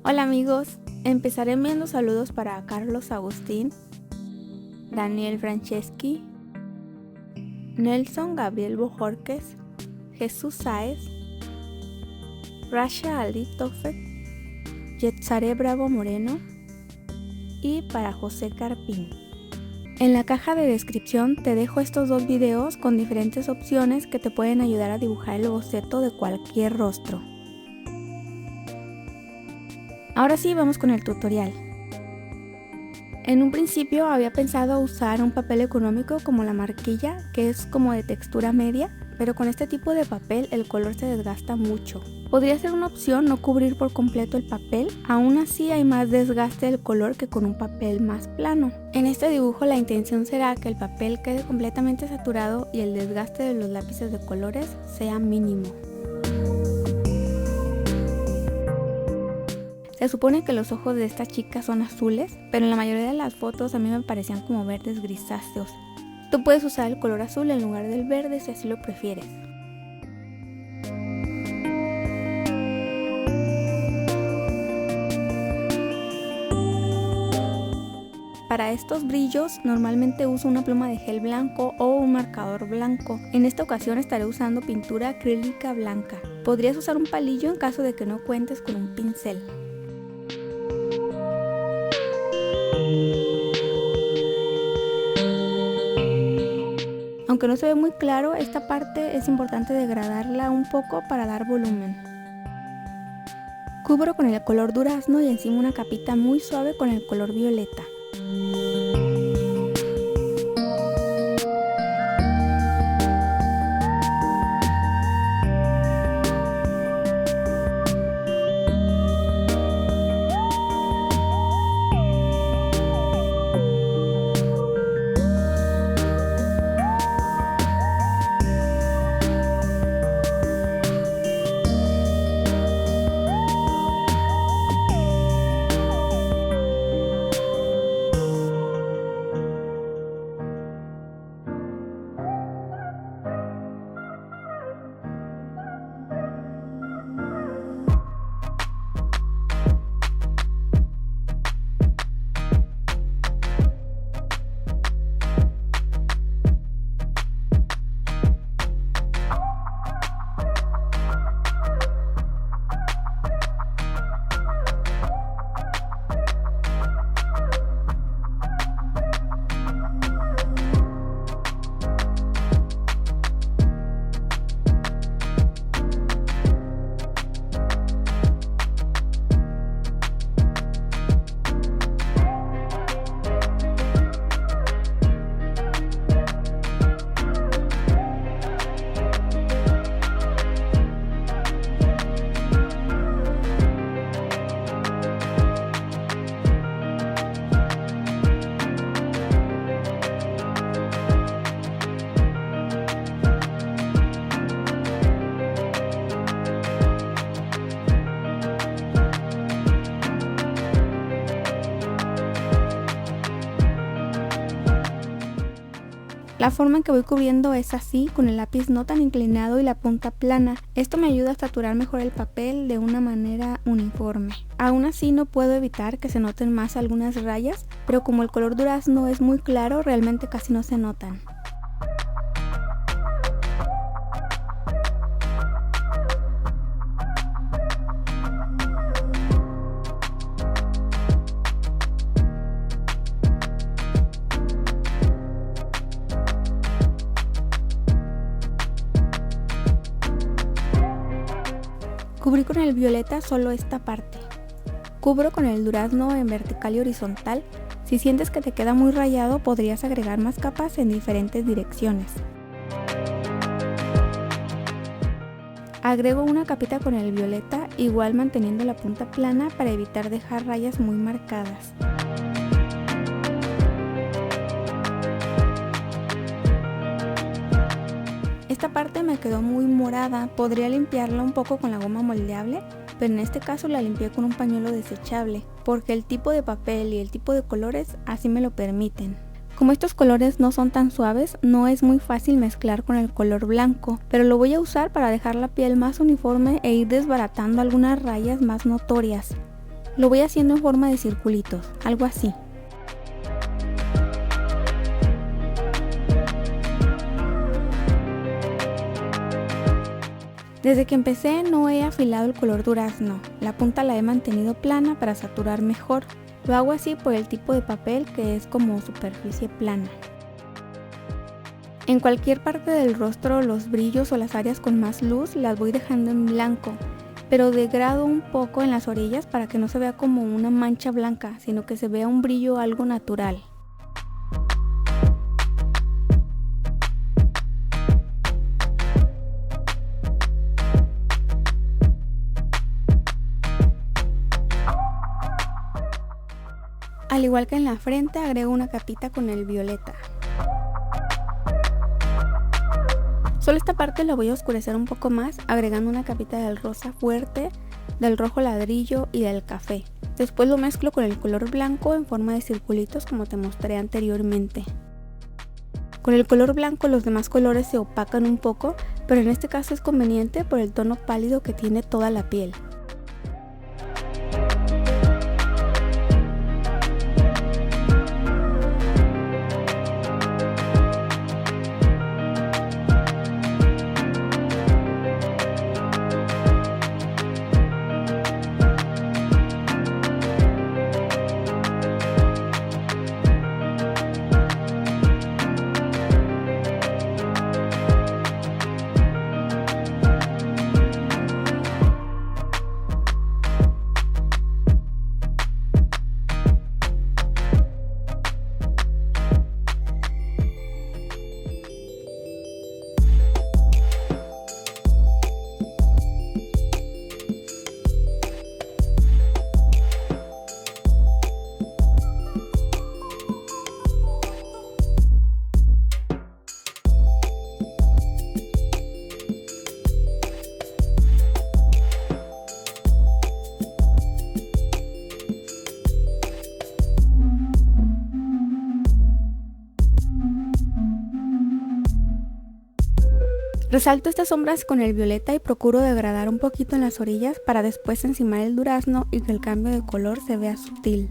Hola amigos, empezaré enviando saludos para Carlos Agustín, Daniel Franceschi, Nelson Gabriel Bojorquez, Jesús Sáez, Rasha Ali Tofet, Yetzaré Bravo Moreno y para José Carpín. En la caja de descripción te dejo estos dos videos con diferentes opciones que te pueden ayudar a dibujar el boceto de cualquier rostro. Ahora sí, vamos con el tutorial. En un principio había pensado usar un papel económico como la marquilla, que es como de textura media, pero con este tipo de papel el color se desgasta mucho. Podría ser una opción no cubrir por completo el papel, aún así hay más desgaste del color que con un papel más plano. En este dibujo la intención será que el papel quede completamente saturado y el desgaste de los lápices de colores sea mínimo. Se supone que los ojos de esta chica son azules, pero en la mayoría de las fotos a mí me parecían como verdes grisáceos. Tú puedes usar el color azul en lugar del verde si así lo prefieres. Para estos brillos normalmente uso una pluma de gel blanco o un marcador blanco. En esta ocasión estaré usando pintura acrílica blanca. Podrías usar un palillo en caso de que no cuentes con un pincel. Aunque no se ve muy claro, esta parte es importante degradarla un poco para dar volumen. Cubro con el color durazno y encima una capita muy suave con el color violeta. La forma en que voy cubriendo es así, con el lápiz no tan inclinado y la punta plana. Esto me ayuda a saturar mejor el papel de una manera uniforme. Aún así no puedo evitar que se noten más algunas rayas, pero como el color durazno es muy claro, realmente casi no se notan. Cubrí con el violeta solo esta parte. Cubro con el durazno en vertical y horizontal. Si sientes que te queda muy rayado, podrías agregar más capas en diferentes direcciones. Agrego una capita con el violeta, igual manteniendo la punta plana para evitar dejar rayas muy marcadas. Esta parte me quedó muy morada, podría limpiarla un poco con la goma moldeable, pero en este caso la limpié con un pañuelo desechable, porque el tipo de papel y el tipo de colores así me lo permiten. Como estos colores no son tan suaves, no es muy fácil mezclar con el color blanco, pero lo voy a usar para dejar la piel más uniforme e ir desbaratando algunas rayas más notorias. Lo voy haciendo en forma de circulitos, algo así. Desde que empecé no he afilado el color durazno, la punta la he mantenido plana para saturar mejor. Lo hago así por el tipo de papel que es como superficie plana. En cualquier parte del rostro los brillos o las áreas con más luz las voy dejando en blanco, pero degrado un poco en las orillas para que no se vea como una mancha blanca, sino que se vea un brillo algo natural. Al igual que en la frente, agrego una capita con el violeta. Solo esta parte la voy a oscurecer un poco más, agregando una capita del rosa fuerte, del rojo ladrillo y del café. Después lo mezclo con el color blanco en forma de circulitos como te mostré anteriormente. Con el color blanco los demás colores se opacan un poco, pero en este caso es conveniente por el tono pálido que tiene toda la piel. Resalto estas sombras con el violeta y procuro degradar un poquito en las orillas para después encimar el durazno y que el cambio de color se vea sutil.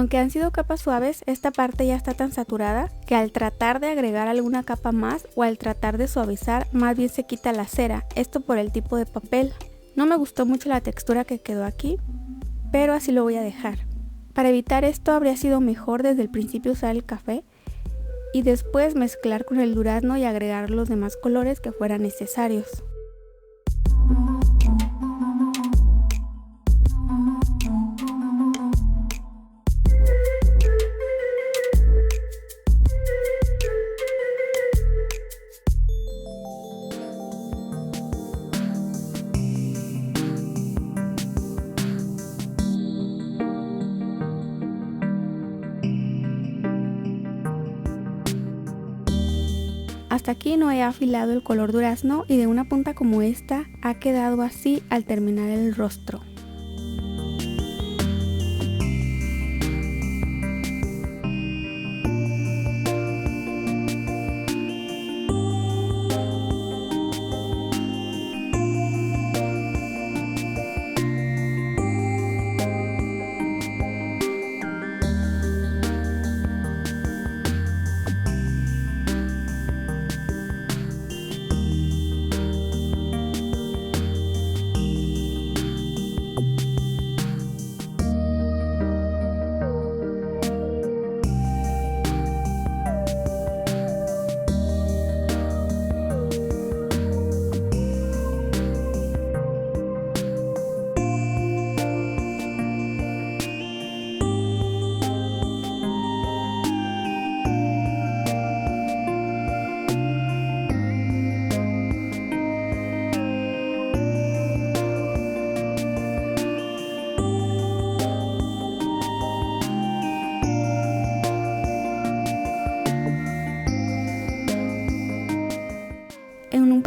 Aunque han sido capas suaves, esta parte ya está tan saturada que al tratar de agregar alguna capa más o al tratar de suavizar, más bien se quita la cera, esto por el tipo de papel. No me gustó mucho la textura que quedó aquí, pero así lo voy a dejar. Para evitar esto habría sido mejor desde el principio usar el café y después mezclar con el durazno y agregar los demás colores que fueran necesarios. Hasta aquí no he afilado el color durazno y de una punta como esta ha quedado así al terminar el rostro.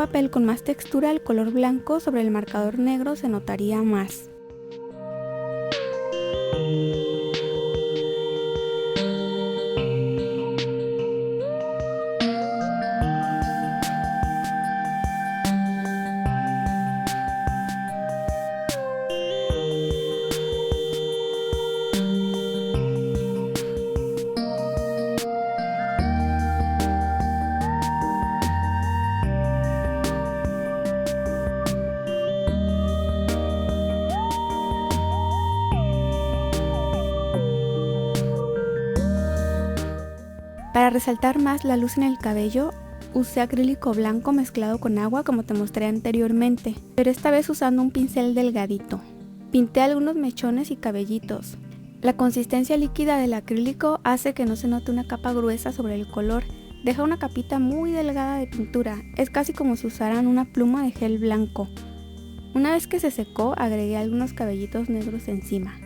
papel con más textura, el color blanco sobre el marcador negro se notaría más. Para resaltar más la luz en el cabello, usé acrílico blanco mezclado con agua como te mostré anteriormente, pero esta vez usando un pincel delgadito. Pinté algunos mechones y cabellitos. La consistencia líquida del acrílico hace que no se note una capa gruesa sobre el color, deja una capita muy delgada de pintura, es casi como si usaran una pluma de gel blanco. Una vez que se secó, agregué algunos cabellitos negros encima.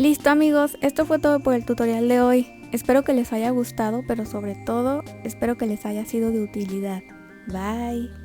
Listo amigos, esto fue todo por el tutorial de hoy. Espero que les haya gustado, pero sobre todo, espero que les haya sido de utilidad. Bye.